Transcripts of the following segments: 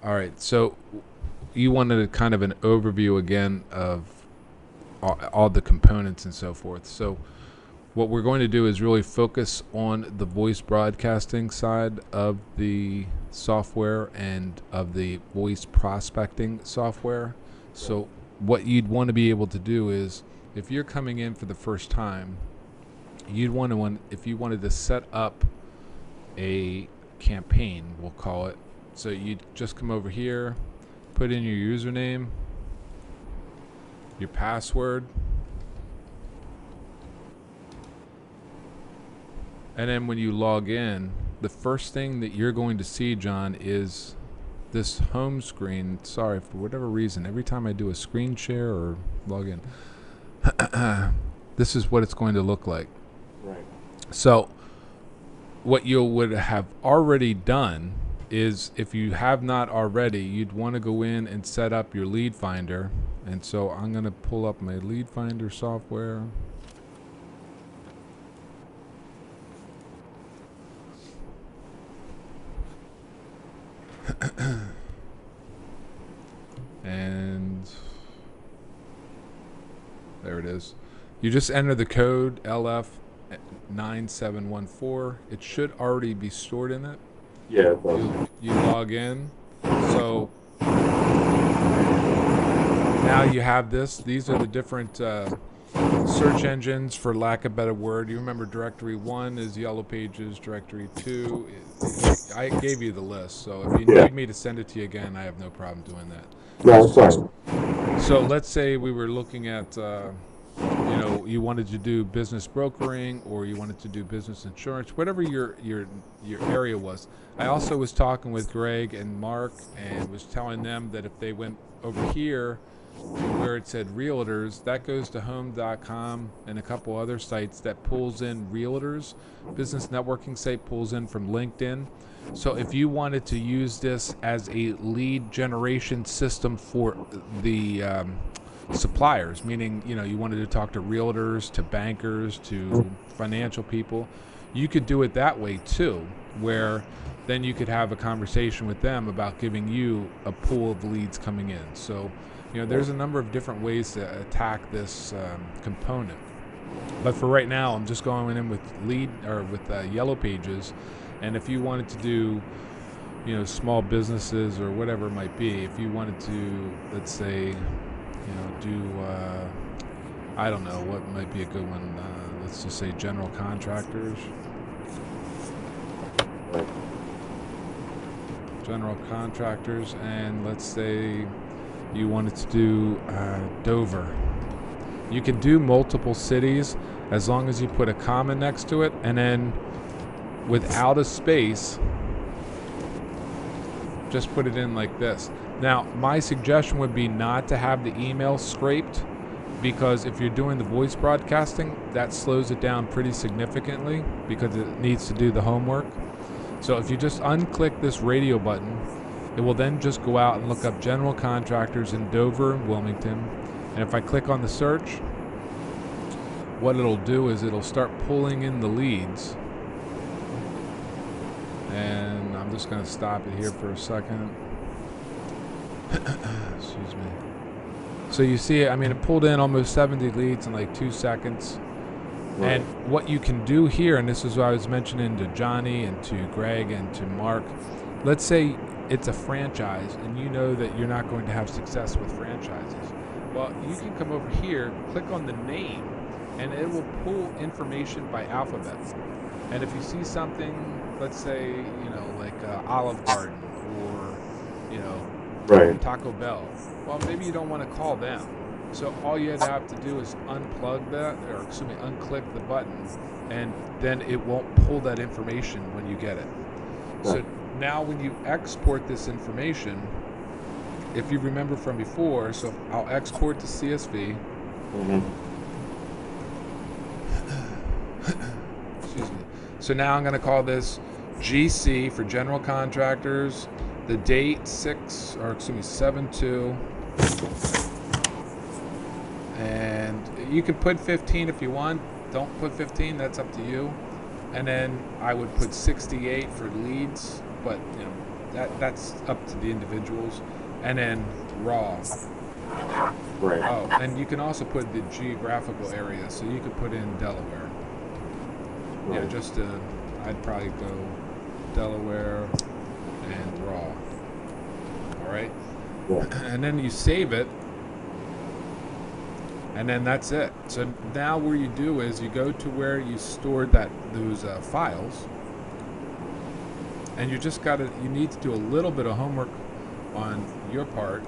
All right. So you wanted kind of an overview again of all the components and so forth. So what we're going to do is really focus on the voice broadcasting side of the software and of the voice prospecting software. So what you'd want to be able to do is, if you're coming in for the first time, you'd want to, if you wanted to set up a campaign, we'll call it. So you'd just come over here, put in your username, your password, and then when you log in, the first thing that you're going to see, John, is this home screen. Sorry, for whatever reason, every time I do a screen share or log in, this is what it's going to look like. Right. So what you would have already done is, if you have not already, you'd want to go in and set up your lead finder. And so I'm going to pull up my lead finder software. And there it is. You just enter the code LF9714. It should already be stored in it. Yeah, it does. You log in. So now you have this. These are the different search engines, for lack of a better word. You remember directory 1 is Yellow Pages, directory 2 I gave you the list, so if you need me to send it to you again, I have no problem doing that. No, it's fine. So let's say we were looking at, you wanted to do business brokering, or you wanted to do business insurance, whatever your area was. I also was talking with Greg and Mark and was telling them that if they went over here where it said realtors, that goes to home.com and a couple other sites that pulls in realtors. Business networking site pulls in from LinkedIn. So if you wanted to use this as a lead generation system for the suppliers, meaning you wanted to talk to realtors, to bankers, to financial people, you could do it that way too, where then you could have a conversation with them about giving you a pool of leads coming in. So there's a number of different ways to attack this component. But for right now, I'm just going in with Yellow Pages. And if you wanted to do, small businesses or whatever it might be, if you wanted to, let's say, do, I don't know, what might be a good one. Let's just say general contractors. General contractors, and let's say you wanted to do Dover. You can do multiple cities as long as you put a comma next to it, and then without a space, just put it in like this. Now, my suggestion would be not to have the email scraped, because if you're doing the voice broadcasting, that slows it down pretty significantly because it needs to do the homework. So if you just unclick this radio button, it will then just go out and look up general contractors in Dover and Wilmington. And if I click on the search, what it'll do is it'll start pulling in the leads. And I'm just going to stop it here for a second. Excuse me. So you see, it pulled in almost 70 leads in like 2 seconds. Right. And what you can do here, and this is what I was mentioning to Johnny and to Greg and to Mark, let's say it's a franchise and you know that you're not going to have success with franchises. Well, you can come over here, click on the name, and it will pull information by alphabet. And if you see something, let's say, like Olive Garden or, right, Taco Bell, well, maybe you don't want to call them. So all you'd have to do is unplug that, or unclick the button, and then it won't pull that information when you get it. So now when you export this information, if you remember from before, so I'll export to CSV. Excuse me. So now I'm going to call this GC for general contractors. The date 7/2. And you can put 15 if you want. Don't put 15, that's up to you. And then I would put 68 for leads, but that's up to the individuals. And then raw. Right. Oh, and you can also put the geographical area, so you could put in Delaware. Right. Yeah, just I'd probably go Delaware and raw. All right, Yeah. and then you save it, and then that's it. So now what you do is you go to where you stored those files, and you just you need to do a little bit of homework on your part.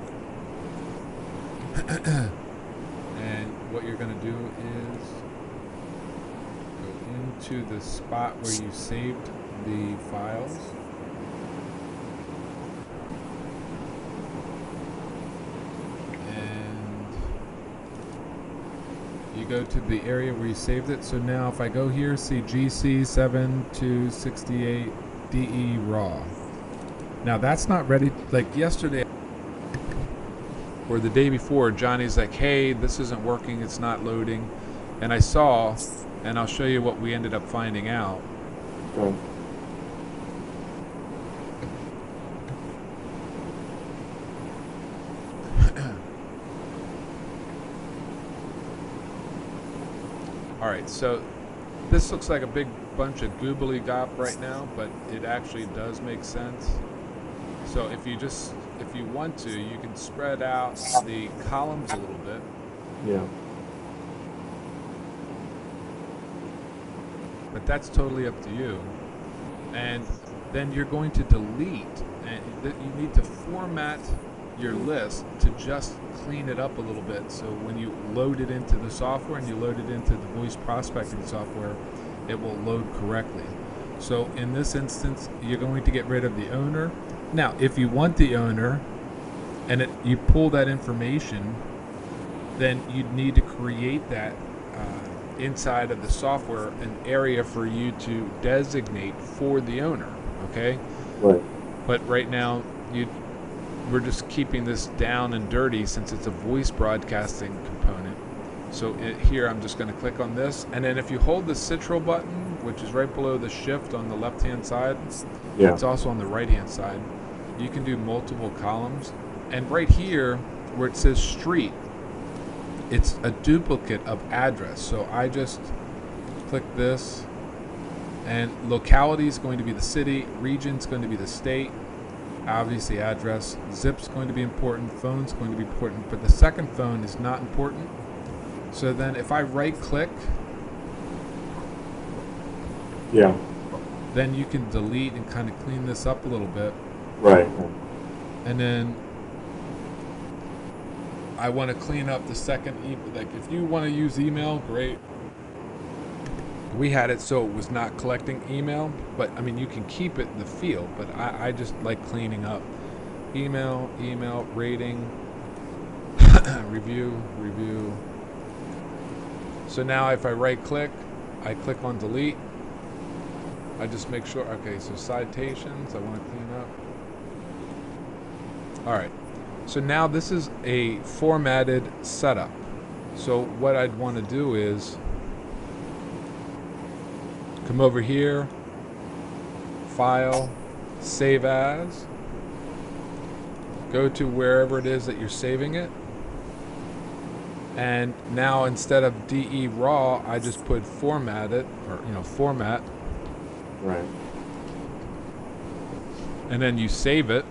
And what you're going to do is go into the spot where you saved the files. And you go to the area where you saved it. So now if I go here, see GC7 to 68 DE raw. Now that's not ready. Like yesterday or the day before, Johnny's like, hey, this isn't working, it's not loading. And I saw, and I'll show you what we ended up finding out. Okay. All right, so this looks like a big bunch of goobly gop right now, but it actually does make sense. So if you want to, you can spread out the columns a little bit. Yeah. But that's totally up to you. And then you're going to delete, and you need to format your list to just clean it up a little bit. So when you load it into the software and you load it into the voice prospecting software, it will load correctly. So in this instance, you're going to get rid of the owner. Now, if you want the owner and you pull that information, then you'd need to create that inside of the software an area for you to designate for the owner, okay? Right. But right now, we're just keeping this down and dirty since it's a voice broadcasting component. So here I'm just going to click on this, and then if you hold the Ctrl button, which is right below the shift on the left hand side, Yeah. it's also on the right hand side, you can do multiple columns. And right here where it says street, it's a duplicate of address. So I just click this, and locality is going to be the city, region is going to be the state, obviously address, zip's going to be important, phone's going to be important, but the second phone is not important. So then if I right click, Yeah. then you can delete and kind of clean this up a little bit. Right. And then I want to clean up the second like if you want to use email, great. We had it so it was not collecting email, but I mean you can keep it in the field, but I just like cleaning up email, rating, review. So now if I right click, I click on delete. I just make sure, okay, so citations I want to clean up. All right, so now this is a formatted setup. So what I'd want to do is come over here, file, save as, go to wherever it is that you're saving it, and now instead of DE raw, I just put formatted, or format, Right. and then you save it,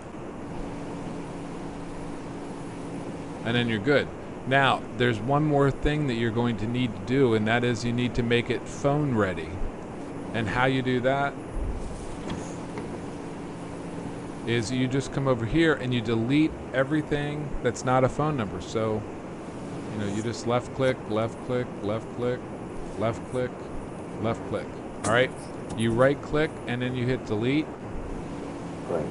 and then you're good. Now, there's one more thing that you're going to need to do, and that is you need to make it phone ready. And how you do that is you just come over here and you delete everything that's not a phone number. So, you just left click, left click, left click, left click, left click. All right? You right click and then you hit delete. Right.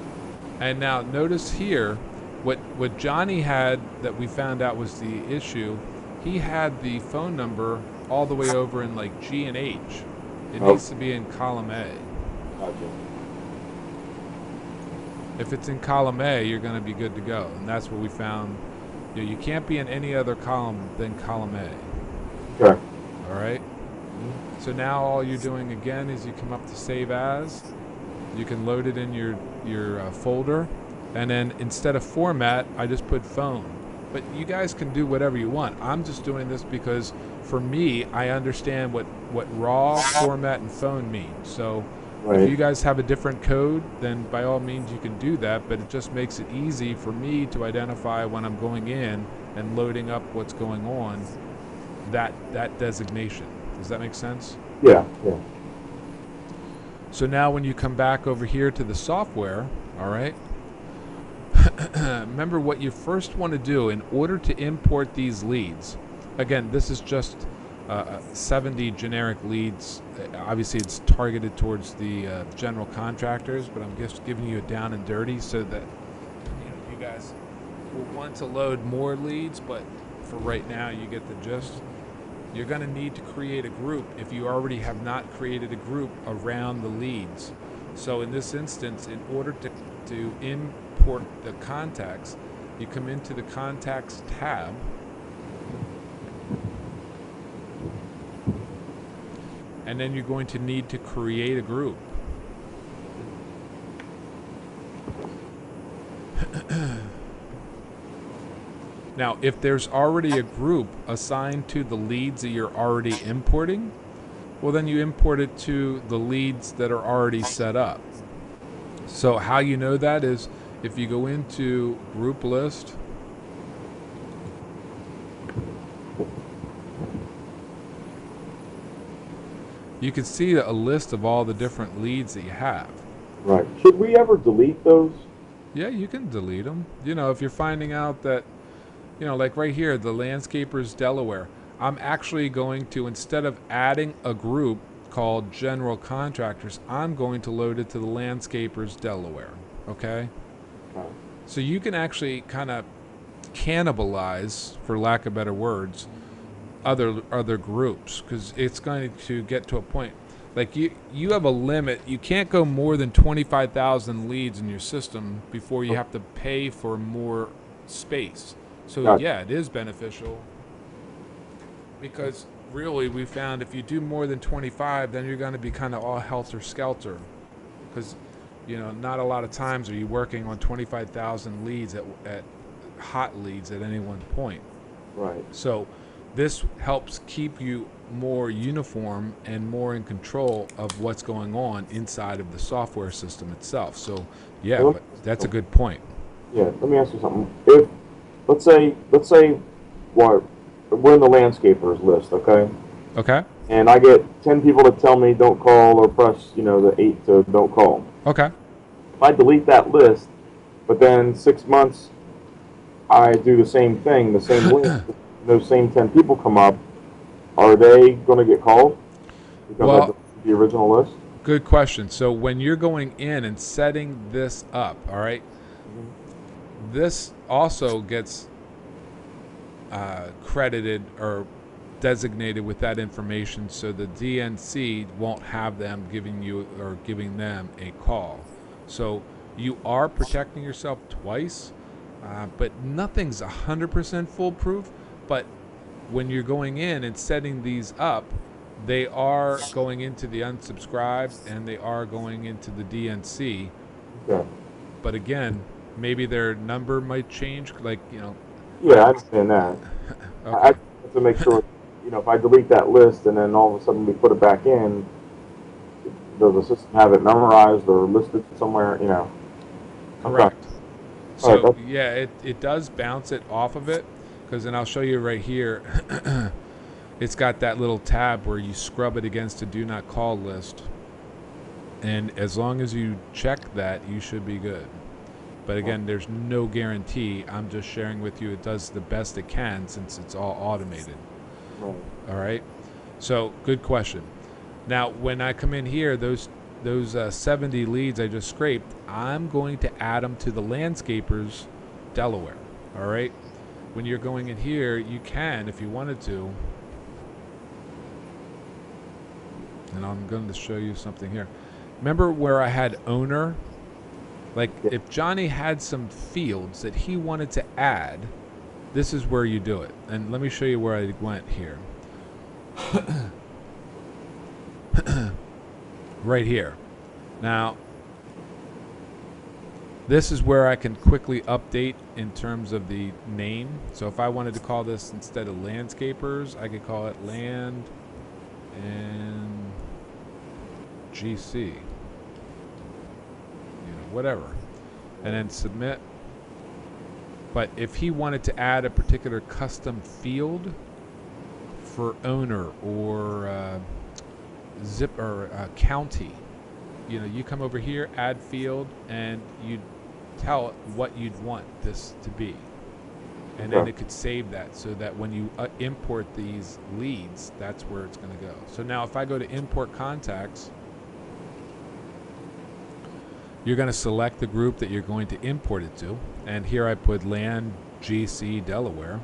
And now notice here, what Johnny had that we found out was the issue, he had the phone number all the way over in like G and H. It needs to be in column A. Gotcha. If it's in column A, you're going to be good to go. And that's what we found. You can't be in any other column than column A. Okay. All right? So now all you're doing again is you come up to save as. You can load it in your your folder, and then instead of format, I just put phone. But you guys can do whatever you want. I'm just doing this because for me, I understand what raw, format, and phone mean. So if you guys have a different code, then by all means you can do that, but it just makes it easy for me to identify when I'm going in and loading up what's going on, that designation. Does that make sense? Yeah, yeah. So now when you come back over here to the software, all right, remember what you first want to do in order to import these leads. Again, this is just 70 generic leads. Obviously, it's targeted towards the general contractors, but I'm just giving you a down and dirty so that you guys will want to load more leads, but for right now, you get the gist. You're going to need to create a group if you already have not created a group around the leads. So in this instance, in order to import the contacts, you come into the contacts tab, and then you're going to need to create a group. Now, if there's already a group assigned to the leads that you're already importing, well, then you import it to the leads that are already set up. So how you know that is if you go into group list, you can see a list of all the different leads that you have. Right. Should we ever delete those? Yeah, you can delete them. If you're finding out that, like right here, the Landscapers Delaware, I'm actually going to, instead of adding a group called General Contractors, I'm going to load it to the Landscapers Delaware. Okay? So you can actually kind of cannibalize, for lack of better words, other groups, because it's going to get to a point. Like you have a limit. You can't go more than 25,000 leads in your system before you have to pay for more space. So yeah, it is beneficial, because really we found if you do more than 25, then you're going to be kind of all helter skelter, because not a lot of times are you working on 25,000 leads at hot leads at any one point. Right. So this helps keep you more uniform and more in control of what's going on inside of the software system itself. So yeah, but that's a good point. Yeah, let me ask you something. If let's say we're in the landscapers list, okay? Okay. And I get 10 people to tell me don't call or press, the 8 to don't call. Okay. If I delete that list, but then 6 months I do the same thing, the same list, those same 10 people come up, are they going to get called? Because I deleted the original list? Good question. So when you're going in and setting this up, all right, this also gets credited or designated with that information, so the DNC won't have them giving you or giving them a call. So you are protecting yourself twice, but nothing's 100% foolproof. But when you're going in and setting these up, they are going into the unsubscribed and they are going into the DNC. Yeah. But again, maybe their number might change, like, Yeah, I understand that. Okay. I have to make sure, if I delete that list and then all of a sudden we put it back in, does the system have it memorized or listed somewhere, Correct. Okay. So yeah, it does bounce it off of it, because then I'll show you right here. It's got that little tab where you scrub it against a do not call list, and as long as you check that, you should be good. But again, there's no guarantee. I'm just sharing with you it does the best it can since it's all automated. Right. All right. So good question. Now when I come in here, those 70 leads I just scraped, I'm going to add them to the Landscapers Delaware. All right. When you're going in here, you can, if you wanted to, and I'm going to show you something here. Remember where I had owner? Like if Johnny had some fields that he wanted to add, this is where you do it. And let me show you where I went here. Right here. Now, This is where I can quickly update in terms of the name. So if I wanted to call this, instead of landscapers, I could call it land and GC. Whatever. And then submit. But if he wanted to add a particular custom field for owner or zip or county, you come over here, add field, and you tell it what you'd want this to be. And then it could save that so that when you import these leads, that's where it's going to go. So now if I go to import contacts, you're going to select the group that you're going to import it to. And here I put land GC Delaware.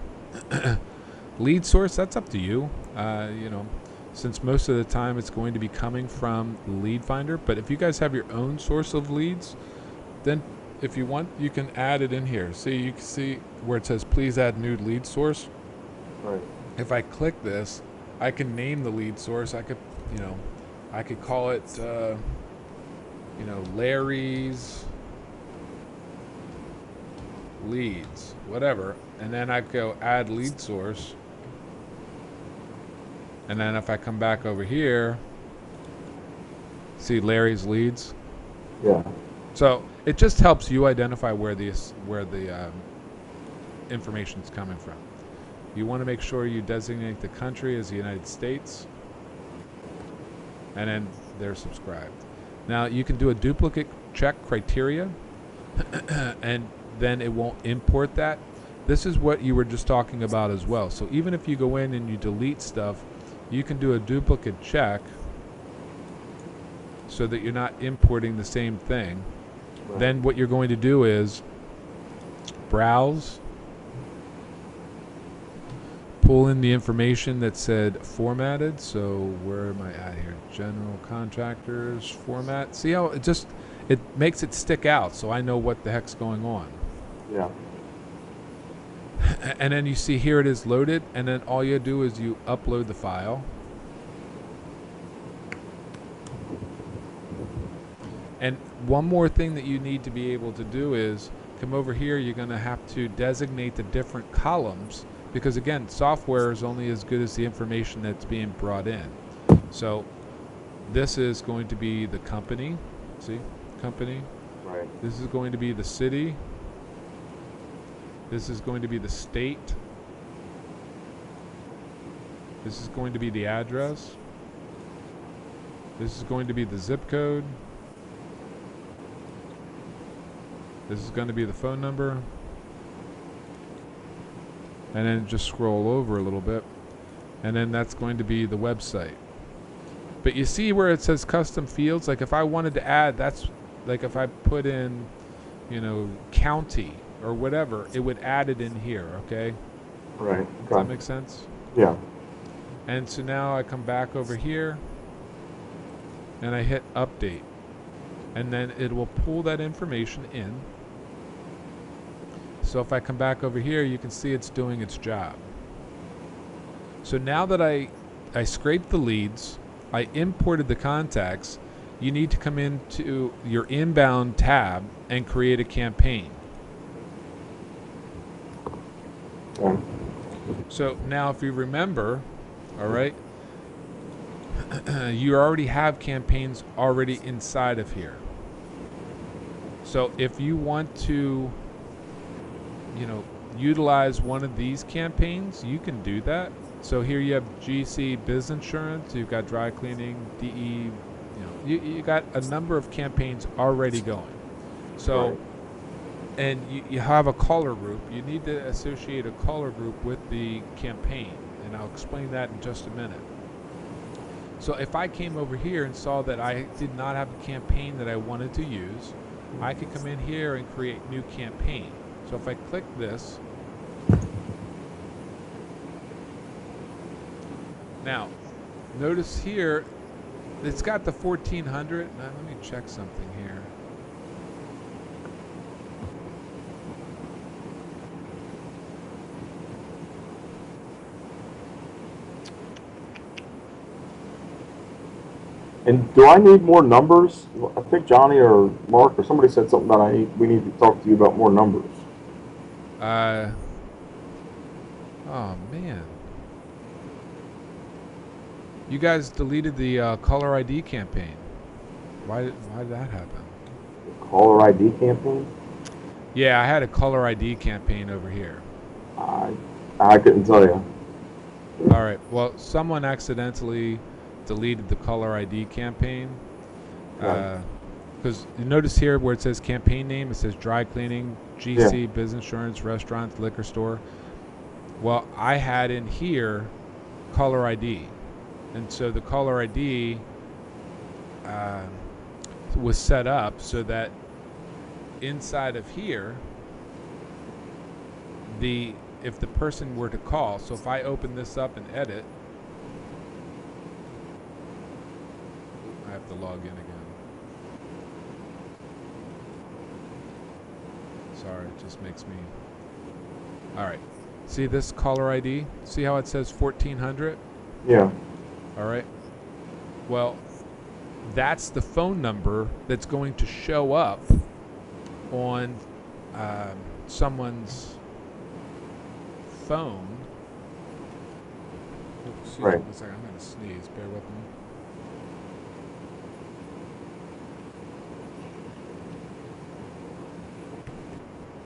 Lead source, that's up to you. Since most of the time it's going to be coming from the lead finder. But if you guys have your own source of leads, then if you want, you can add it in here. See, you can see where it says please add new lead source. Right. If I click this, I can name the lead source. I could call it Larry's leads, whatever. And then I go add lead source. And then if I come back over here, see Larry's leads. Yeah. So it just helps you identify where the information is coming from. You want to make sure you designate the country as the United States, and then they're subscribed. Now you can do a duplicate check criteria, and then it won't import that. This is what you were just talking about as well. So even if you go in and you delete stuff, you can do a duplicate check so that you're not importing the same thing. Right. Then what you're going to do is browse, pull in the information that said formatted. So where am I at here? General contractors format. See how it makes it stick out so I know what the heck's going on. Yeah. And then you see here it is loaded, and then all you do is you upload the file. And one more thing that you need to be able to do is come over here. You're going to have to designate the different columns because, again, software is only as good as the information that's being brought in. So this is going to be the company. See? Company. Right. This is going to be the city. This is going to be the state. This is going to be the address. This is going to be the zip code. This is going to be the phone number. And then just scroll over a little bit. And then that's going to be the website. But you see where it says custom fields? Like if I wanted to add, that's like if I put in, county or whatever, it would add it in here, okay? Right. Does that make sense? Yeah. And so now I come back over here and I hit update. And then it will pull that information in. So if I come back over here, you can see it's doing its job. So now that I scraped the leads, I imported the contacts, you need to come into your inbound tab and create a campaign. Okay. So now if you remember, all right, you already have campaigns already inside of here. So if you want to, utilize one of these campaigns, you can do that. So here you have GC Biz Insurance, you've got dry cleaning, DE, you got a number of campaigns already going. So, and you have a caller group. You need to associate a caller group with the campaign, and I'll explain that in just a minute. So if I came over here and saw that I did not have a campaign that I wanted to use, I could come in here and create new campaign. So if I click this, now notice here it's got the 1400. Now let me check something here. And do I need more numbers? I think Johnny or Mark or somebody said something that we need to talk to you about more numbers. Oh man, you guys deleted the caller ID campaign. Why did that happen? Caller ID campaign? Yeah, I had a caller ID campaign over here. I couldn't tell you. All right. Well, someone accidentally deleted the caller ID campaign. Right. Because you notice here where it says campaign name, it says dry cleaning, GC, Yeah. business insurance, restaurants, liquor store. Well, I had in here caller ID. And so the caller ID was set up so that inside of here, if the person were to call, so if I open this up and edit, I have to log in again. Sorry, it just makes me... All right. See this caller ID? See how it says 1400? Yeah. All right. Well, that's the phone number that's going to show up on someone's phone. Oh, excuse me, Right. one second. I'm going to sneeze. Bear with me.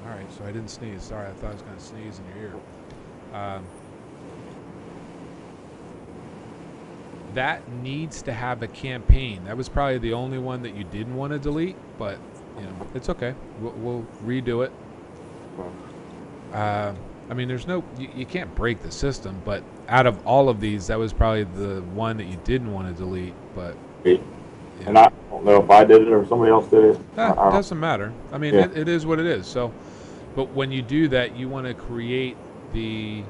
All right, so I didn't sneeze. Sorry, I thought I was going to sneeze in your ear. That needs to have a campaign. That was probably the only one that you didn't want to delete, but it's okay. We'll redo it. I mean, there's no, you can't break the system, but out of all of these, that was probably the one that you didn't want to delete. But And I don't know if I did it or somebody else did it. it doesn't matter. I mean, Yeah. it is what it is. So, but when you do that, you want to create a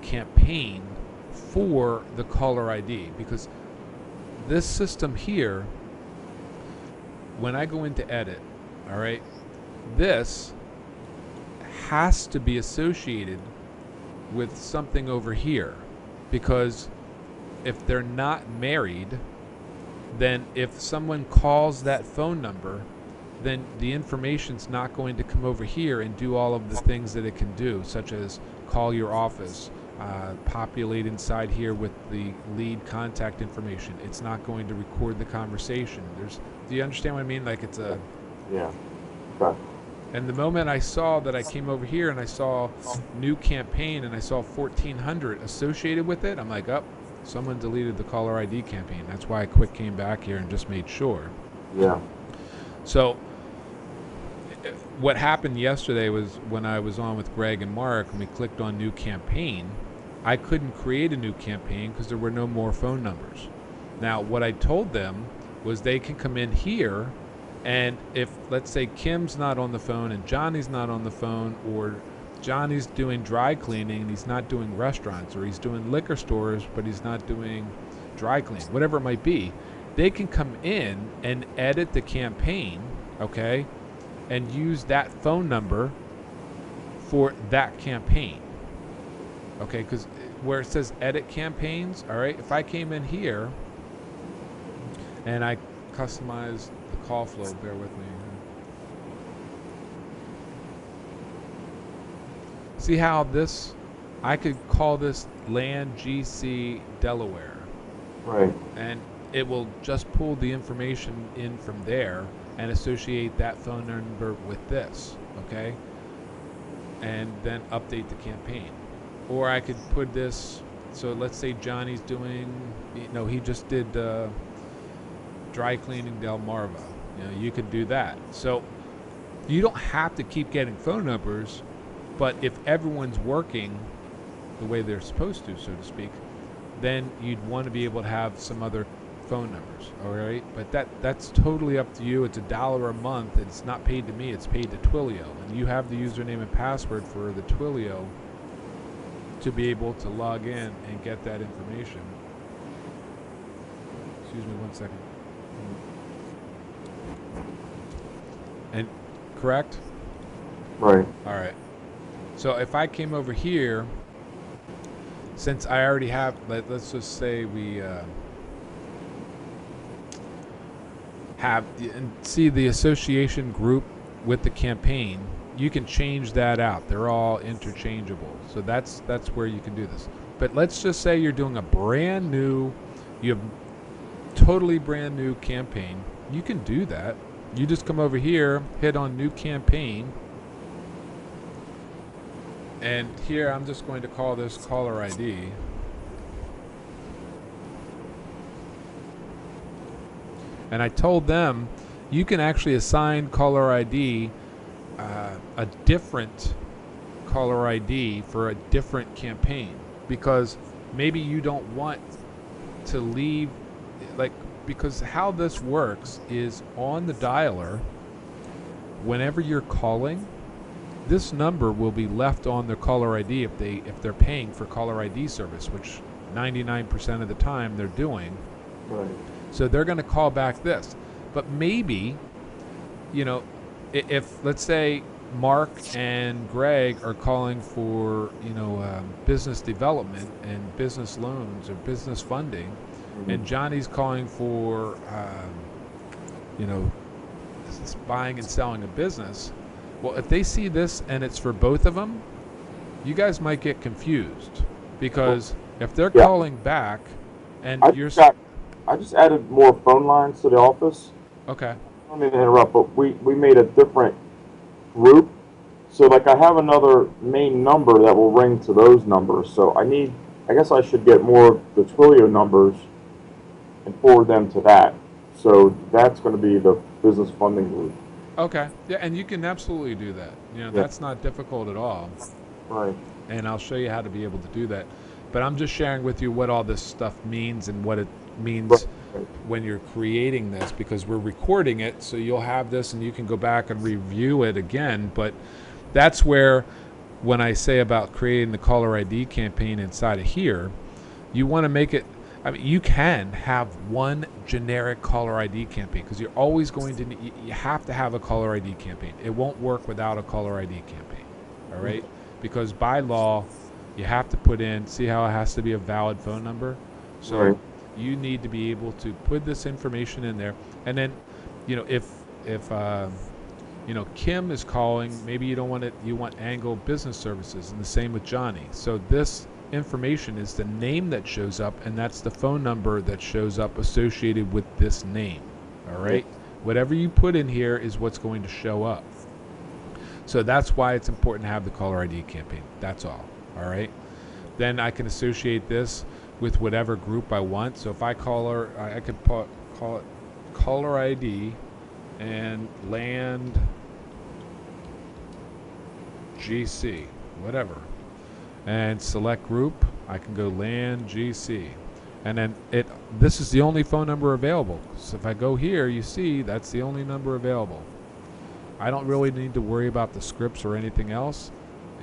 campaign for the caller ID, because this system here, when I go into edit, all right, this has to be associated with something over here, because if they're not married, then if someone calls that phone number, then the information's not going to come over here and do all of the things that it can do, such as call your office, populate inside here with the lead contact information. It's not going to record the conversation. Do you understand what I mean? Like, it's a... Yeah. Okay. And the moment I saw that, I came over here and I saw new campaign and I saw 1400 associated with it, I'm like, oh, someone deleted the caller ID campaign. That's why I quick came back here and just made sure. Yeah. So what happened yesterday was when I was on with Greg and Mark and we clicked on new campaign, I couldn't create a new campaign because there were no more phone numbers. Now, what I told them was they can come in here, and if, let's say, Kim's not on the phone and Johnny's not on the phone, or Johnny's doing dry cleaning and he's not doing restaurants, or he's doing liquor stores but he's not doing dry cleaning, whatever it might be, they can come in and edit the campaign, okay, and use that phone number for that campaign. Okay, because where it says edit campaigns, all right, if I came in here and I customized the call flow, bear with me. See how this, I could call this Land GC Delaware. Right. And it will just pull the information in from there and associate that phone number with this, okay? And then update the campaign. Or I could put this, so let's say Johnny's doing, he just did dry cleaning Delmarva. You could do that. So you don't have to keep getting phone numbers, but if everyone's working the way they're supposed to, so to speak, then you'd want to be able to have some other phone numbers, all right? But that's totally up to you. It's $1 a month. It's not paid to me. It's paid to Twilio. And you have the username and password for the Twilio to be able to log in and get that information. Excuse me 1 second. And correct? Right. All right. So if I came over here, since I already have, let's just say we have and see the association group with the campaign, you can change that out. They're all interchangeable. So that's where you can do this. But let's just say you're doing a brand new, you have totally brand new campaign. You can do that. You just come over here, hit on new campaign, and here I'm just going to call this caller ID. And I told them you can actually assign caller ID a different caller ID for a different campaign, because maybe you don't want to leave, like, because how this works is on the dialer, whenever you're calling, this number will be left on their caller ID if they're paying for caller ID service, which 99% of the time they're doing. Right. So they're going to call back this. But maybe, if let's say Mark and Greg are calling for, business development and business loans or business funding, mm-hmm. and Johnny's calling for, buying and selling a business. Well, if they see this and it's for both of them, you guys might get confused, because if they're calling back and I just added more phone lines to the office. Okay. I don't mean to interrupt, but we made a different group. So, like, I have another main number that will ring to those numbers. So I guess I should get more of the Twilio numbers and forward them to that. So that's going to be the business funding group. Okay. Yeah, and you can absolutely do that. That's not difficult at all. Right. And I'll show you how to be able to do that. But I'm just sharing with you what all this stuff means and what it means when you're creating this, because we're recording it, so you'll have this and you can go back and review it again. But that's where, when I say about creating the caller ID campaign inside of here, you want to make it, you can have one generic caller ID campaign, because you're always going to, you have to have a caller ID campaign. It won't work without a caller ID campaign, all right? Because by law, you have to put in, see how it has to be a valid phone number? So you need to be able to put this information in there. And then, if Kim is calling, maybe you don't want it, you want Angle Business Services, and the same with Johnny. So this information is the name that shows up, and that's the phone number that shows up associated with this name, all right? Whatever you put in here is what's going to show up. So that's why it's important to have the caller ID campaign. That's all right? Then I can associate this with whatever group I want. So if I I could call it caller ID and land GC, whatever. And select group, I can go land GC. And then this is the only phone number available. So if I go here, you see that's the only number available. I don't really need to worry about the scripts or anything else.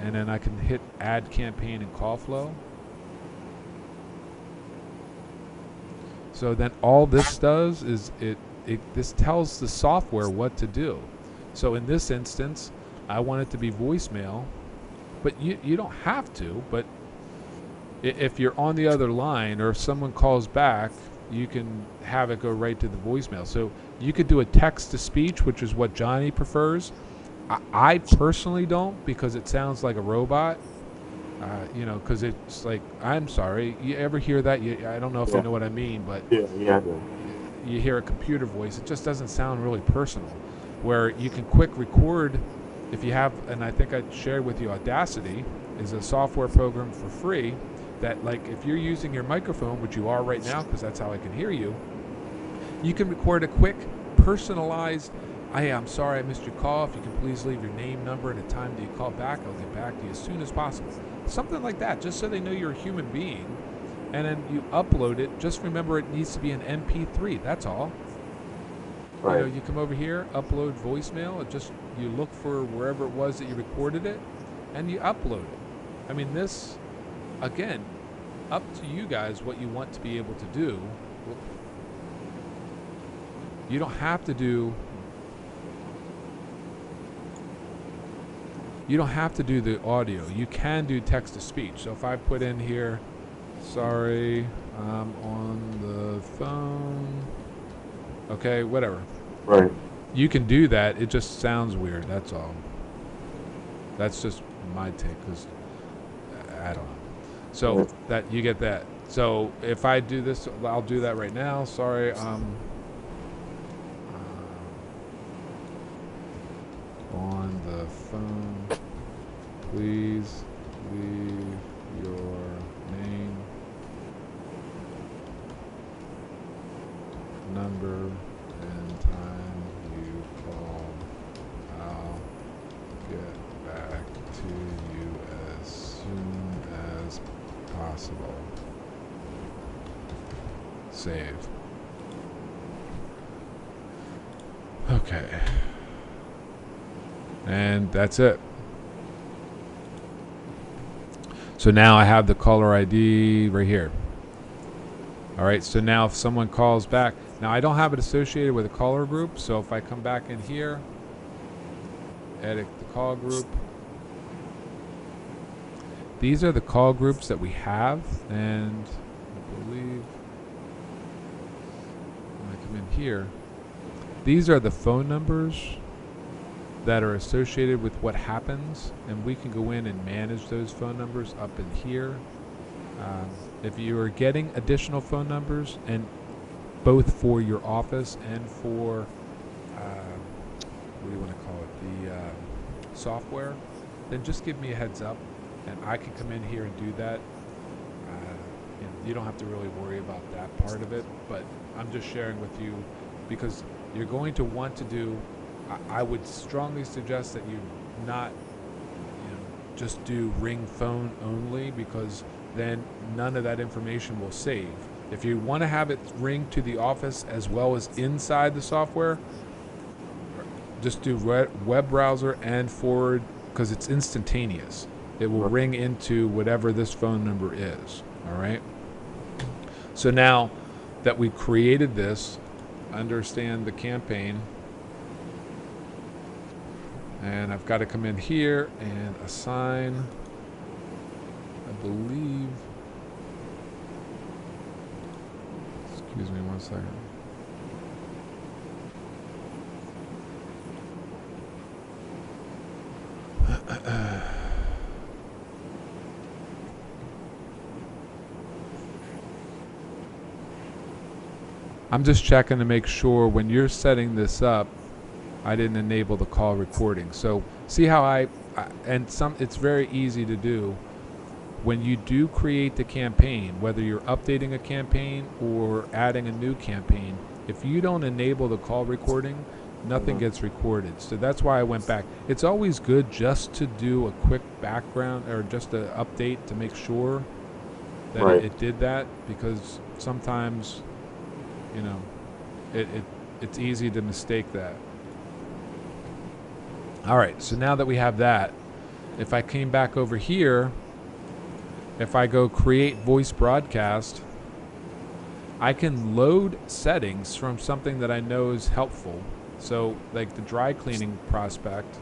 And then I can hit add campaign and call flow. So then all this does is this tells the software what to do. So in this instance, I want it to be voicemail, but you don't have to. But if you're on the other line, or if someone calls back, you can have it go right to the voicemail. So you could do a text to speech, which is what Johnny prefers. I personally don't, because it sounds like a robot. Because it's like, I'm sorry. You ever hear that? I don't know if you know what I mean, but you hear a computer voice. It just doesn't sound really personal. Where you can quick record if you have, and I think I shared with you, Audacity is a software program for free that, like, if you're using your microphone, which you are right now because that's how I can hear you, you can record a quick, personalized, hey, I'm sorry I missed your call. If you can please leave your name, number, and a time that you call back, I'll get back to you as soon as possible. Something like that, just so they know you're a human being. And then you upload it. Just remember, it needs to be an MP3. That's all. Right. You come over here, upload voicemail. You look for wherever it was that you recorded it, and you upload it. I mean, this, again, up to you guys what you want to be able to do. You don't have to do. You don't have to do the audio. You can do text to speech. So if I put in here, sorry, I'm on the phone. Okay, whatever. Right. You can do that. It just sounds weird. That's all. That's just my take, because I don't know. So Right. that you get that. So if I do this, I'll do that right now. Sorry. On the phone, please leave your name, number, and time you called. I'll get back to you as soon as possible. Save. Okay. And that's it. So now I have the caller ID right here. All right, so now if someone calls back, now I don't have it associated with a caller group, so if I come back in here, edit the call group. These are the call groups that we have, and I believe when I come in here, these are the phone numbers that are associated with what happens, and we can go in and manage those phone numbers up in here. If you are getting additional phone numbers, and both for your office and for what do you want to call it, the software, then just give me a heads up, and I can come in here and do that. You don't have to really worry about that part of it, but I'm just sharing with you because you're going to want to do. I would strongly suggest that you not, just do ring phone only, because then none of that information will save. If you want to have it ring to the office as well as inside the software, just do web browser and forward, because it's instantaneous. It will ring into whatever this phone number is. All right. So now that we created this, understand the campaign. And I've got to come in here and assign, I believe, excuse me 1 second. I'm just checking to make sure when you're setting this up, I didn't enable the call recording. So see how it's very easy to do. When you do create the campaign, whether you're updating a campaign or adding a new campaign, if you don't enable the call recording, nothing gets recorded. So that's why I went back. It's always good just to do a quick background or just an update to make sure that it did that, because sometimes, it's easy to mistake that. All right, so now that we have that, if I came back over here, if I go create voice broadcast, I can load settings from something that I know is helpful. So like the dry cleaning prospect,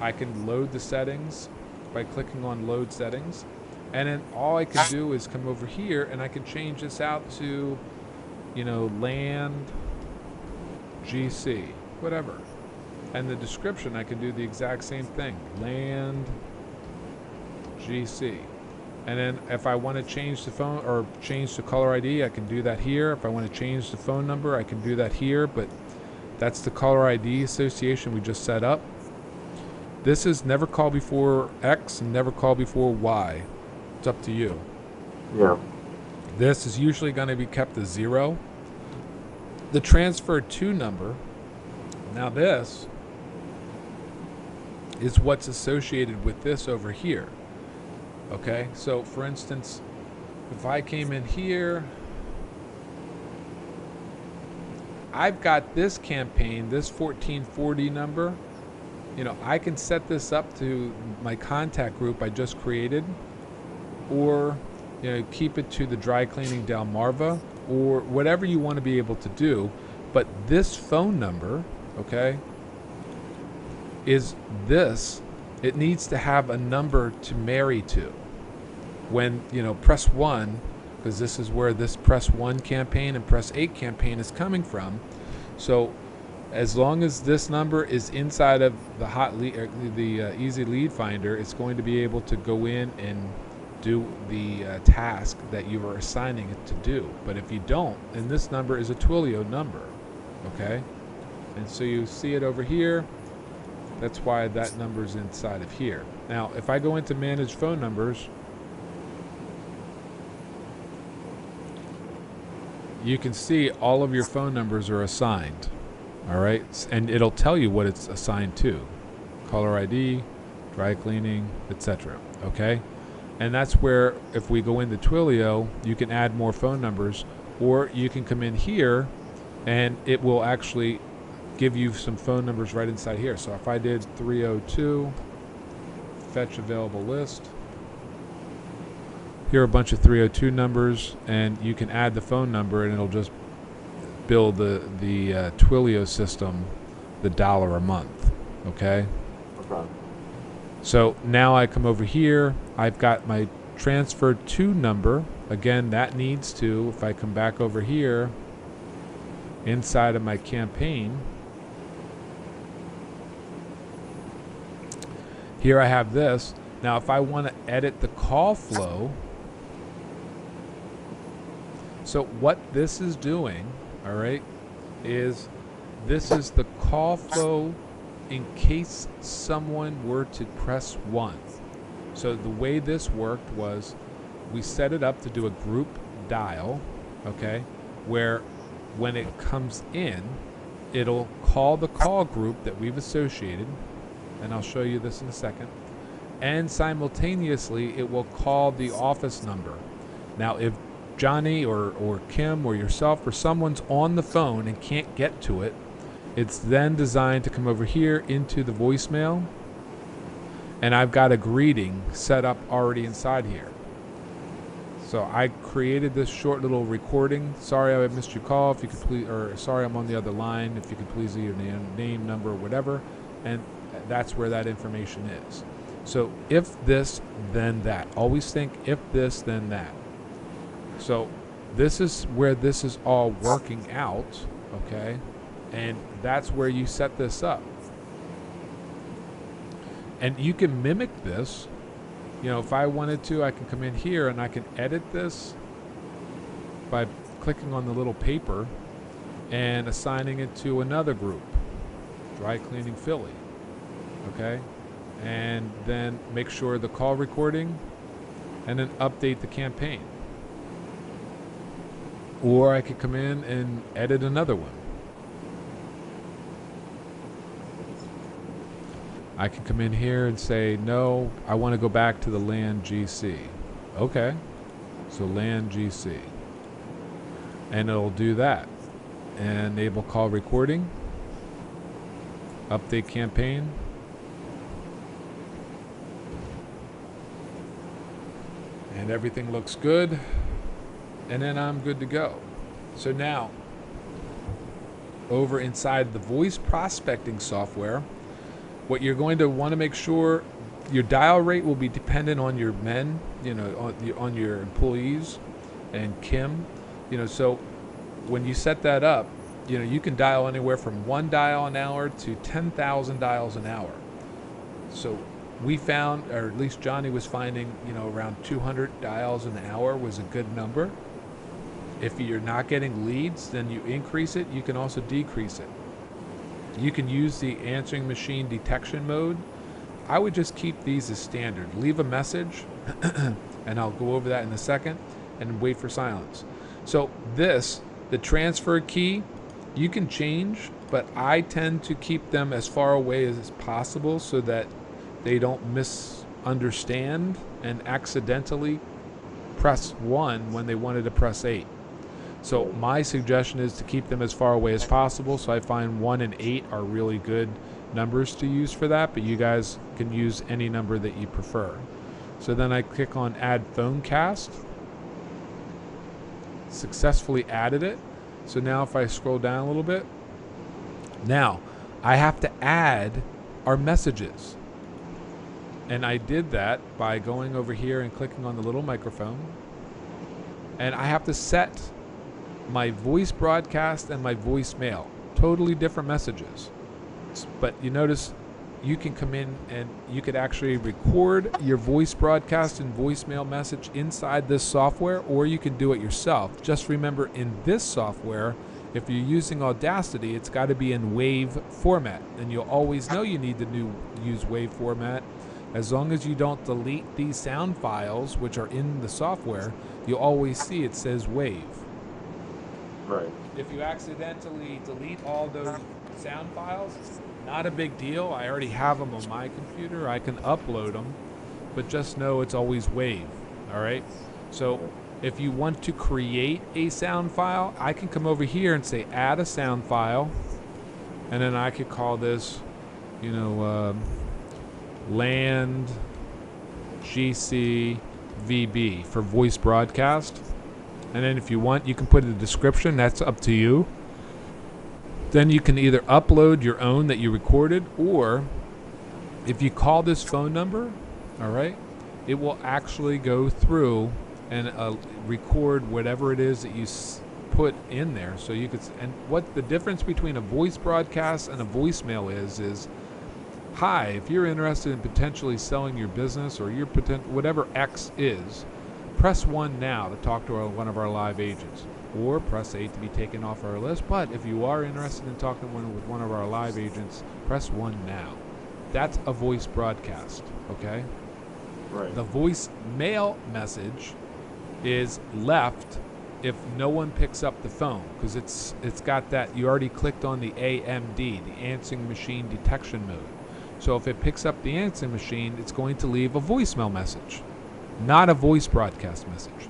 I can load the settings by clicking on load settings. And then all I can do is come over here and I can change this out to, land GC, whatever. And the description, I can do the exact same thing, land GC. And then if I want to change the phone or change the caller ID, I can do that here. If I want to change the phone number, I can do that here. But that's the caller ID association we just set up. This is never call before X and never call before Y. It's up to you. Yeah. This is usually going to be kept as 0. The transfer to number, now this is what's associated with this over here. Okay, so for instance, if I came in here, I've got this campaign, this 1440 number, I can set this up to my contact group I just created, or keep it to the dry cleaning Delmarva, or whatever you want to be able to do. But this phone number, okay, is this. It needs to have a number to marry to. When, press 1, because this is where this press 1 campaign and press 8 campaign is coming from. So As long as this number is inside of the the easy lead finder, it's going to be able to go in and do the task that you are assigning it to do. But if you don't, then this number is a Twilio number, okay? And so you see it over here. That's why that number is inside of here. Now, if I go into manage phone numbers, you can see all of your phone numbers are assigned. All right, and it'll tell you what it's assigned to: caller ID, dry cleaning, etc. Okay, and that's where, if we go into Twilio, you can add more phone numbers, or you can come in here and it will actually give you some phone numbers right inside here. So if I did 302 fetch available list, here are a bunch of 302 numbers, and you can add the phone number and it'll just bill the Twilio system the $1 a month. Okay. Okay. So now I come over here. I've got my transfer to number. Again, that needs to, if I come back over here inside of my campaign, here I have this. Now if I want to edit the call flow, so what this is doing, all right, is this is the call flow in case someone were to press 1. So the way this worked was we set it up to do a group dial, okay, where when it comes in, it'll call the call group that we've associated, and I'll show you this in a second, and simultaneously it will call the office number. Now if Johnny or Kim or yourself or someone's on the phone and can't get to it, it's then designed to come over here into the voicemail, and I've got a greeting set up already inside here. So I created this short little recording. Sorry I missed your call. If you could please, or sorry I'm on the other line. If you could please leave your name, number, or whatever, and that's where that information is. So if this, then that. Always think if this, then that. So this is where this is all working out, okay? And that's where you set this up. And you can mimic this. You know, if I wanted to, I can come in here and I can edit this by clicking on the little paper and assigning it to another group, Dry Cleaning Philly, okay? And then make sure the call recording, and then update the campaign. Or I could come in and edit another one. I can come in here and say, no, I want to go back to the LAN GC. Okay, so LAN GC. And it'll do that. Enable call recording. Update campaign. And everything looks good. And then I'm good to go. So now, over inside the voice prospecting software, what you're going to want to make sure, your dial rate will be dependent on your men, you know, on your employees, and Kim, you know. So when you set that up, you know, you can dial anywhere from 1 dial an hour to 10,000 dials an hour. So we found, or at least Johnny was finding, you know, around 200 dials an hour was a good number. If you're not getting leads, then you increase it. You can also decrease it. You can use the answering machine detection mode. I would just keep these as standard. Leave a message, and I'll go over that in a second, and wait for silence. So this, the transfer key, you can change, but I tend to keep them as far away as possible so that they don't misunderstand and accidentally press 1 when they wanted to press 8. So my suggestion is to keep them as far away as possible. So I find 1 and 8 are really good numbers to use for that, but you guys can use any number that you prefer. So then I click on Add Phone Cast. Successfully added it. So now if I scroll down a little bit, now I have to add our messages. And I did that by going over here and clicking on the little microphone. And I have to set my voice broadcast and my voicemail. totally different messages. But you notice you can come in and you could actually record your voice broadcast and voicemail message inside this software, or you can do it yourself. Just remember, in this software, if you're using Audacity, it's got to be in WAV format, and you'll always know you need to use WAV format. As long as you don't delete these sound files, which are in the software, you'll always see it says WAV. Right. If you accidentally delete all those sound files, not a big deal. I already have them on my computer. I can upload them, but just know it's always WAV. All right. So if you want to create a sound file, I can come over here and say add a sound file, and then I could call this, land GC VB for voice broadcast. And then if you want, you can put a description. That's up to you. Then you can either upload your own that you recorded, or if you call this phone number, all right, it will actually go through and record whatever it is that you put in there. So you could, and what the difference between a voice broadcast and a voicemail is, hi, if you're interested in potentially selling your business or your whatever X is, press 1 now to talk to one of our live agents, or press 8 to be taken off our list. But if you are interested in talking with one of our live agents, press 1 now. That's a voice broadcast, okay? Right. The voicemail message is left if no one picks up the phone, because it's got that, you already clicked on the AMD, the answering machine detection mode. So if it picks up the answering machine, it's going to leave a voicemail message, not a voice broadcast message.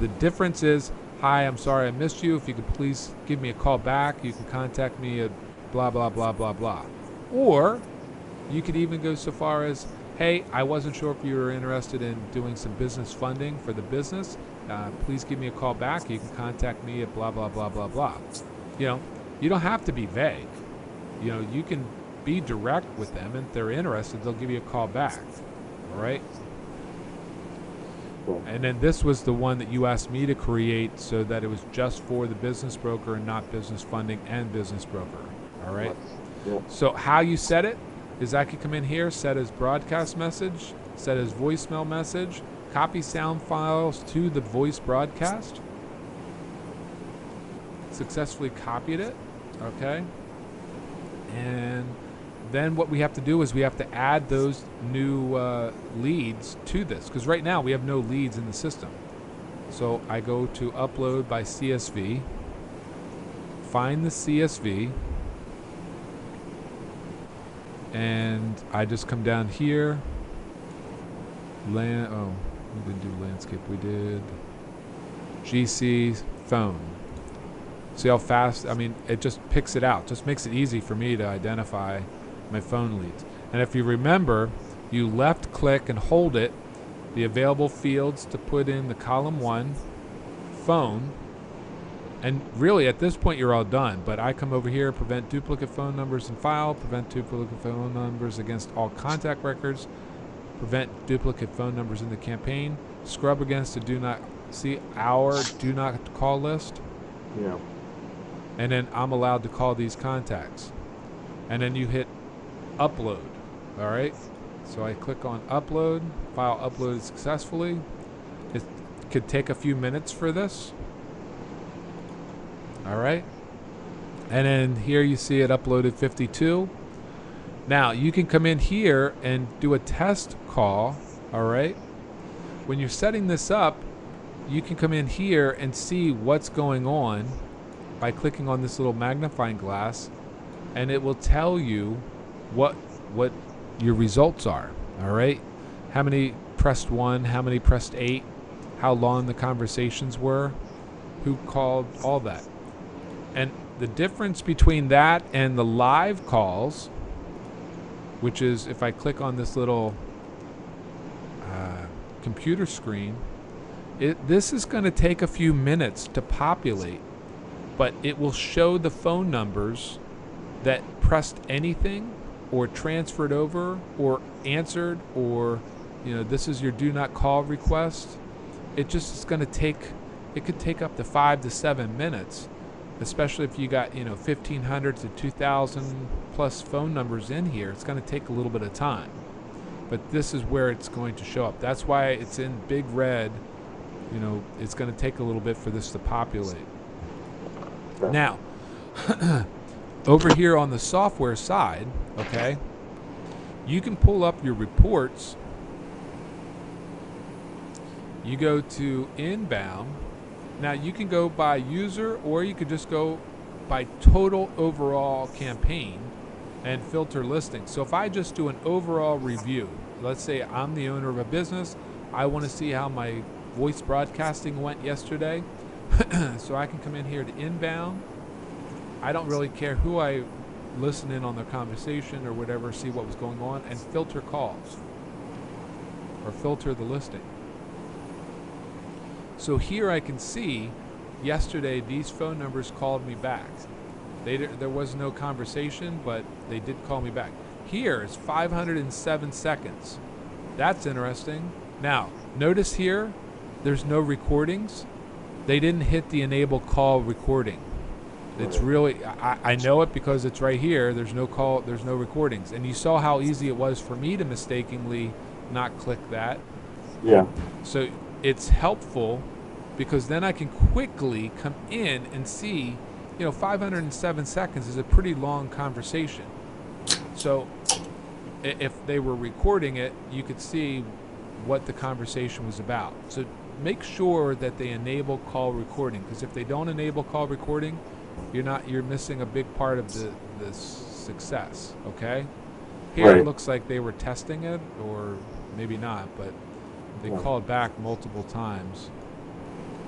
The difference is, hi, I'm sorry I missed you. If you could please give me a call back, you can contact me at blah, blah, blah, blah, blah. Or you could even go so far as, hey, I wasn't sure if you were interested in doing some business funding for the business. Please give me a call back. You can contact me at blah, blah, blah, blah, blah. You don't have to be vague. You can be direct with them, and if they're interested, they'll give you a call back. All right? Cool. And then this was the one that you asked me to create, so that it was just for the business broker and not business funding and business broker. All right? Yeah. So how you set it is I could come in here, set as broadcast message, set as voicemail message, copy sound files to the voice broadcast. Successfully copied it. Okay? And then what we have to do is we have to add those new leads to this, because right now we have no leads in the system. So I go to upload by CSV, find the CSV, and I just come down here. We didn't do landscape. We did GC phone. See how fast? I mean, it just picks it out. Just makes it easy for me to identify my phone leads. And if you remember, you left click and hold it, the available fields to put in the column 1, phone, and really at this point you're all done. But I come over here, prevent duplicate phone numbers in file, prevent duplicate phone numbers against all contact records, prevent duplicate phone numbers in the campaign, scrub against the do not call list. Yeah. And then I'm allowed to call these contacts. And then you hit upload. All right? So I click on upload. File uploaded successfully. It could take a few minutes for this. All right? And then here you see it uploaded 52. Now, you can come in here and do a test call. All right? When you're setting this up, you can come in here and see what's going on by clicking on this little magnifying glass, and it will tell you what your results are. All right, how many pressed 1, how many pressed 8, how long the conversations were, who called, all that. And the difference between that and the live calls, which is if I click on this little computer screen, this is going to take a few minutes to populate, but it will show the phone numbers that pressed anything or transferred over or answered, or this is your do not call request. It just is going to take, it could take up to 5 to 7 minutes especially if you got 1,500 to 2,000 plus phone numbers in here. It's going to take a little bit of time, but this is where it's going to show up. That's why it's in big red. It's going to take a little bit for this to populate. Okay. Now, over here on the software side, okay, you can pull up your reports. You go to inbound. Now you can go by user, or you could just go by total overall campaign and filter listings. So if I just do an overall review, let's say I'm the owner of a business, I want to see how my voice broadcasting went yesterday. So I can come in here to inbound. I don't really care who I listen in on their conversation or whatever, see what was going on, and filter calls or filter the listing. So here I can see yesterday these phone numbers called me back. There was no conversation, but they did call me back. Here it's 507 seconds. That's interesting. Now, notice here, there's no recordings. They didn't hit the enable call recording. It's really, I know it because it's right here. There's no call, there's no recordings. And you saw how easy it was for me to mistakenly not click that. Yeah. So it's helpful because then I can quickly come in and see, 507 seconds is a pretty long conversation. So if they were recording it, you could see what the conversation was about. So make sure that they enable call recording, because if they don't enable call recording, you're missing a big part of the success. Okay, here Right. It looks like they were testing it, or maybe not, but they called back multiple times.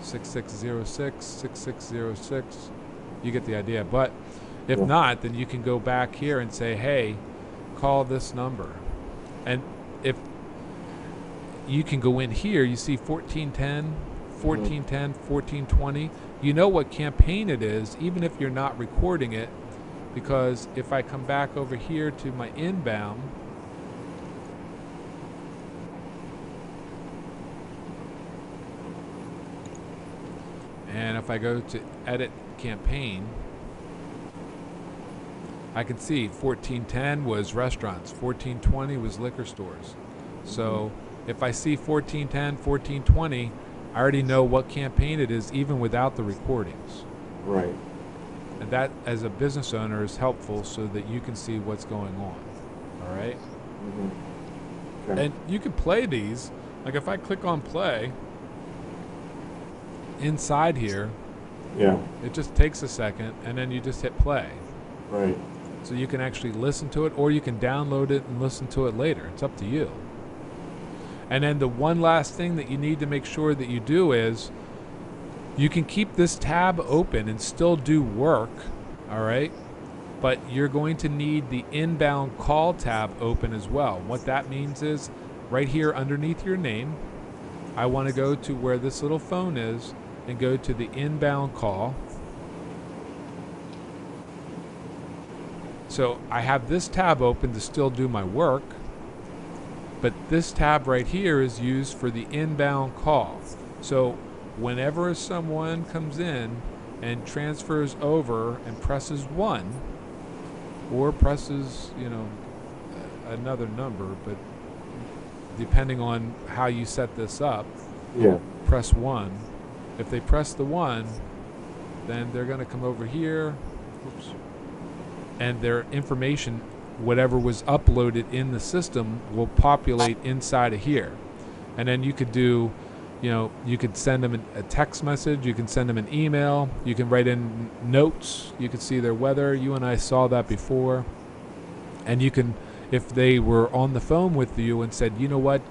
6606, 6606. You get the idea. But if not, then you can go back here and say, hey, call this number. And if you can go in here, you see 1410, 1410, 1420. You know what campaign it is, even if you're not recording it, because if I come back over here to my inbound, and if I go to edit campaign, I can see 1410 was restaurants, 1420 was liquor stores. So if I see 1410, 1420, I already know what campaign it is, even without the recordings. Right. And that, as a business owner, is helpful so that you can see what's going on. All right? Okay. And you can play these. Like if I click on play, inside here, Yeah. it just takes a second, and then you just hit play. Right. So you can actually listen to it, or you can download it and listen to it later. It's up to you. And then the one last thing that you need to make sure that you do is you can keep this tab open and still do work, all right? But you're going to need the inbound call tab open as well. What that means is right here underneath your name, I want to go to where this little phone is and go to the inbound call. So I have this tab open to still do my work, but this tab right here is used for the inbound call. So whenever someone comes in and transfers over and presses 1 or presses, another number, but depending on how you set this up, Yeah. press 1. If they press the 1, then they're going to come over here. Oops. And their information, whatever was uploaded in the system, will populate inside of here. And then you could do, you could send them a text message, you can send them an email, you can write in notes, you can see their weather. You and I saw that before. And you can, if they were on the phone with you and said, you know what,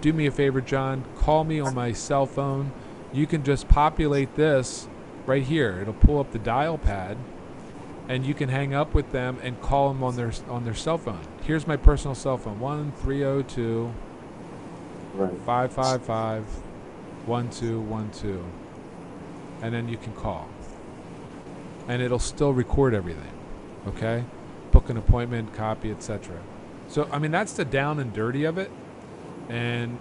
do me a favor, John, call me on my cell phone, you can just populate this right here. It'll pull up the dial pad, and you can hang up with them and call them on their cell phone. Here's my personal cell phone: 1-302 Right. 555 1212, and then you can call, and it'll still record everything. Okay, book an appointment, copy, etc. So I mean, that's the down and dirty of it, and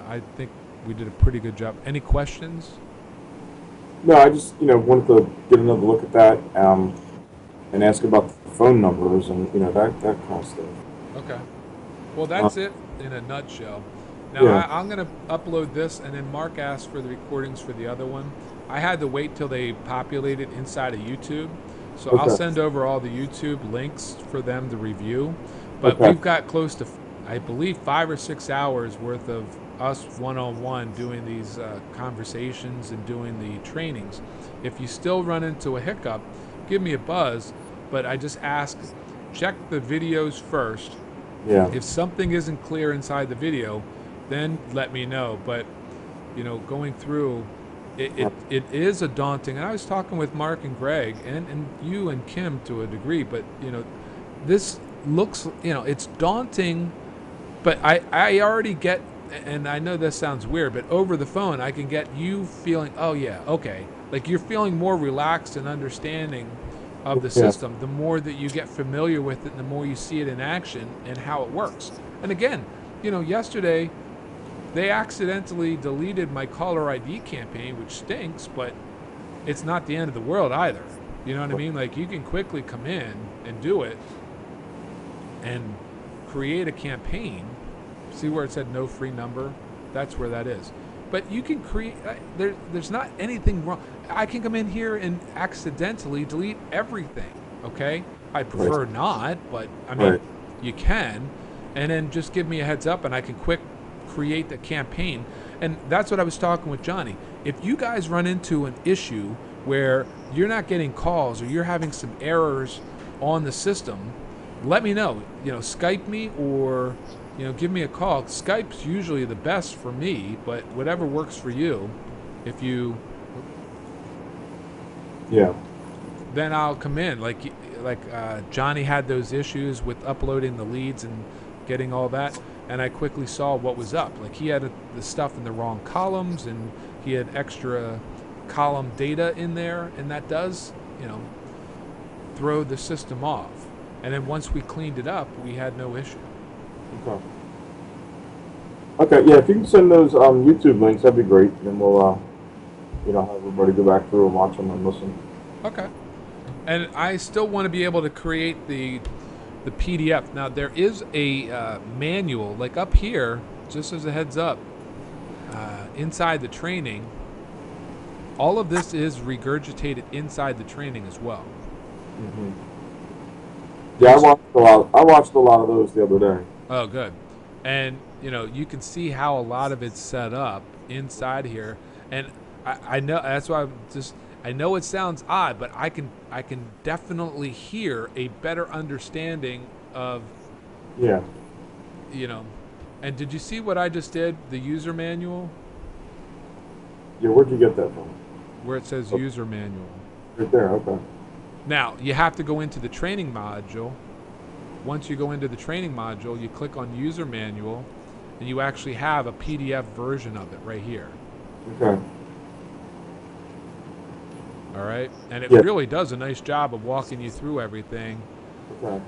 I think we did a pretty good job. Any questions? No, I just wanted to get another look at that, and ask about the phone numbers and that kind of stuff. Okay. Well, Uh, that's it in a nutshell. Now, yeah. I'm going to upload this, and then Mark asked for the recordings for the other one. I had to wait till they populated inside of YouTube. So I'll Okay. send over all the YouTube links for them to review. But Okay. we've got close to, I believe, 5 or 6 hours worth of us one on one doing these conversations and doing the trainings. If you still run into a hiccup, give me a buzz. But I just ask, check the videos first. Yeah. If something isn't clear inside the video, then let me know. But going through it is a daunting, and I was talking with Mark and Greg and you and Kim to a degree, but this looks, it's daunting, but I already get, and I know this sounds weird, but over the phone I can get you feeling, oh yeah, okay, like you're feeling more relaxed and understanding of the Yeah. system the more that you get familiar with it and the more you see it in action and how it works. And again, yesterday they accidentally deleted my caller ID campaign, which stinks, but it's not the end of the world either. You know what I mean? Like, you can quickly come in and do it and create a campaign. See where it said no free number? That's where that is. But you can create, there's not anything wrong. I can come in here and accidentally delete everything, okay? I prefer not, but I mean, Right. you can. And then just give me a heads up and I can quick create the campaign. And that's what I was talking with Johnny. If you guys run into an issue where you're not getting calls or you're having some errors on the system, let me know. Skype me or give me a call. Skype's usually the best for me, but whatever works for you. If you, Yeah. then I'll come in. Like Johnny had those issues with uploading the leads and getting all that, and I quickly saw what was up. Like, he had the stuff in the wrong columns, and he had extra column data in there, and that does, throw the system off. And then once we cleaned it up, we had no issue. Okay. Okay. Yeah. If you can send those YouTube links, that'd be great. Then we'll have everybody go back through and watch them and listen. Okay. And I still want to be able to create the PDF. Now, there is a manual, like up here, just as a heads up, inside the training. All of this is regurgitated inside the training as well. Hmm. Yeah, I watched a lot. I watched a lot of those the other day. Oh, good. And you can see how a lot of it's set up inside here. And I know that's why I know it sounds odd, but I can definitely hear a better understanding of Yeah. you know. And did you see what I just did? The user manual, Yeah. Where'd you get that from? where it says Oh, user manual. right there. Okay. Now you have to go into the training module. Once you go into the training module, you click on user manual, and you actually have a PDF version of it right here. Okay. All right, and it Yeah. really does a nice job of walking you through everything. Okay.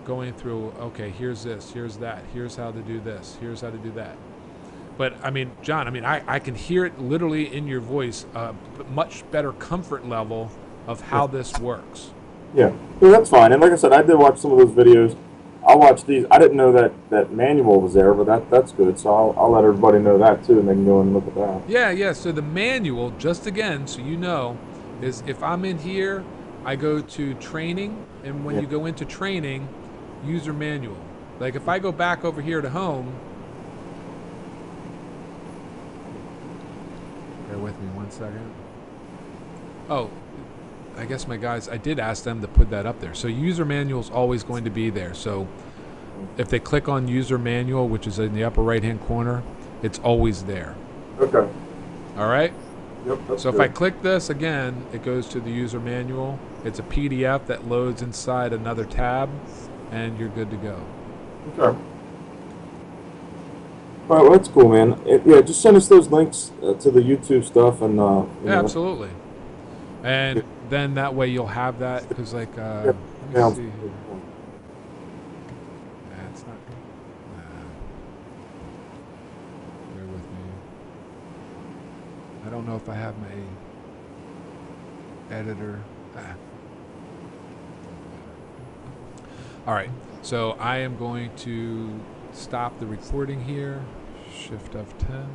Going through, okay, here's this, here's that, here's how to do this, here's how to do that. But I mean, John, I can hear it literally in your voice, much better comfort level of how this works. Yeah. Yeah, that's fine. And like I said, I did watch some of those videos. I'll watch these. I didn't know that manual was there, but that's good. So I'll let everybody know that too, and they can go and look at that. Yeah. So the manual, just again, so you know, is if I'm in here, I go to training, and when Yeah. you go into training, user manual. Like if I go back over here to home, bear with me 1 second. Oh, I guess my guys, I did ask them to put that up there. So user manual is always going to be there. So if they click on user manual, which is in the upper right hand corner, it's always there. Okay. All right. Yep. That's So if good. I click this again, it goes to the user manual. It's a PDF that loads inside another tab, and you're good to go. Okay. All right. Well, that's cool, man. Yeah. Just send us those links to the YouTube stuff, and Yeah, absolutely. And then that way you'll have that, because like, Yeah. let me Sounds see. good. Nah, it's not. Nah. Bear with me. I don't know if I have my. editor. All right, so I am going to stop the recording here. Shift F10.